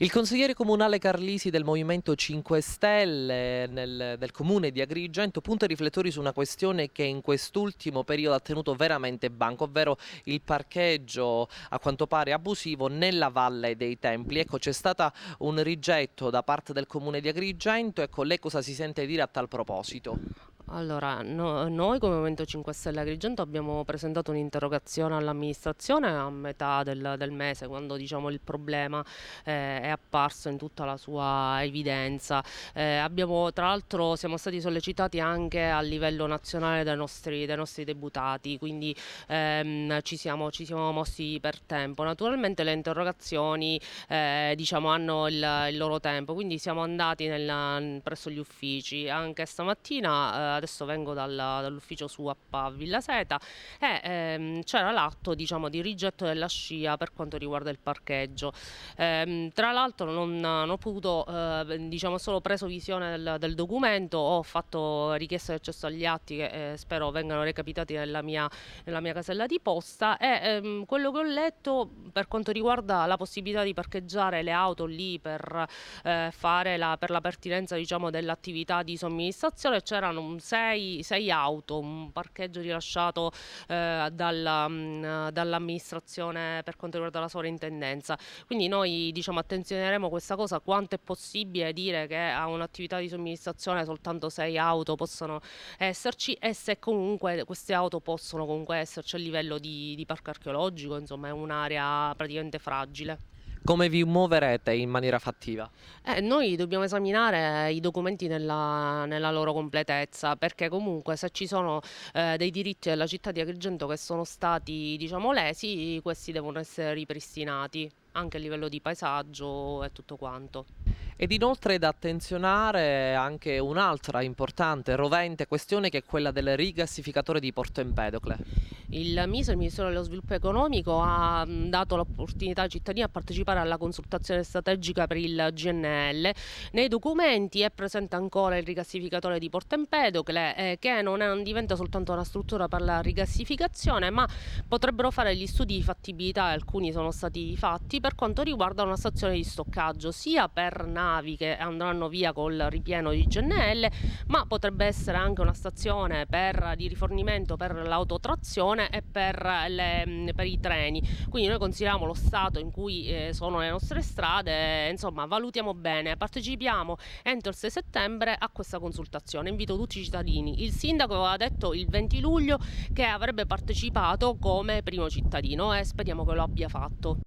Il consigliere comunale Carlisi del Movimento 5 Stelle del comune di Agrigento punta i riflettori su una questione che in quest'ultimo periodo ha tenuto veramente banco, ovvero il parcheggio a quanto pare abusivo nella Valle dei Templi. Ecco, c'è stato un rigetto da parte del comune di Agrigento. Ecco, lei cosa si sente dire a tal proposito? Allora, noi come Movimento 5 Stelle Agrigento abbiamo presentato un'interrogazione all'amministrazione a metà del mese, quando diciamo, il problema è apparso in tutta la sua evidenza. Tra l'altro siamo stati sollecitati anche a livello nazionale dai nostri deputati, quindi ci siamo mossi per tempo. Naturalmente le interrogazioni diciamo, hanno il loro tempo, quindi siamo andati presso gli uffici anche stamattina. Adesso vengo dall'ufficio SUAP a Villa Seta e c'era l'atto, diciamo, di rigetto della SCIA per quanto riguarda il parcheggio. Tra l'altro non ho potuto, diciamo, solo preso visione del documento, ho fatto richiesta di accesso agli atti che spero vengano recapitati nella mia casella di posta e quello che ho letto per quanto riguarda la possibilità di parcheggiare le auto lì per per la pertinenza, diciamo, dell'attività di somministrazione, c'erano sei auto, un parcheggio rilasciato dall'amministrazione per quanto riguarda la sovrintendenza. Quindi noi, diciamo, attenzioneremo questa cosa, quanto è possibile dire che a un'attività di somministrazione soltanto 6 auto possono esserci e se comunque queste auto possono comunque esserci a livello di parco archeologico, insomma è un'area praticamente fragile. Come vi muoverete in maniera fattiva? Noi dobbiamo esaminare i documenti nella loro completezza, perché comunque se ci sono dei diritti della città di Agrigento che sono stati, diciamo, lesi, questi devono essere ripristinati anche a livello di paesaggio e tutto quanto. Ed inoltre è da attenzionare anche un'altra importante, rovente questione, che è quella del rigassificatore di Porto Empedocle. Il Ministero dello Sviluppo Economico ha dato l'opportunità ai cittadini a partecipare alla consultazione strategica per il GNL. Nei documenti è presente ancora il rigassificatore di Porto Empedocle, che non diventa soltanto una struttura per la rigassificazione, ma potrebbero fare gli studi di fattibilità, alcuni sono stati fatti, per quanto riguarda una stazione di stoccaggio, sia per navi che andranno via col ripieno di GNL, ma potrebbe essere anche una stazione di rifornimento per l'autotrazione e per i treni. Quindi noi consideriamo lo stato in cui sono le nostre strade, insomma valutiamo bene, partecipiamo entro il 6 settembre a questa consultazione. Invito tutti i cittadini. Il sindaco aveva detto il 20 luglio che avrebbe partecipato come primo cittadino e speriamo che lo abbia fatto.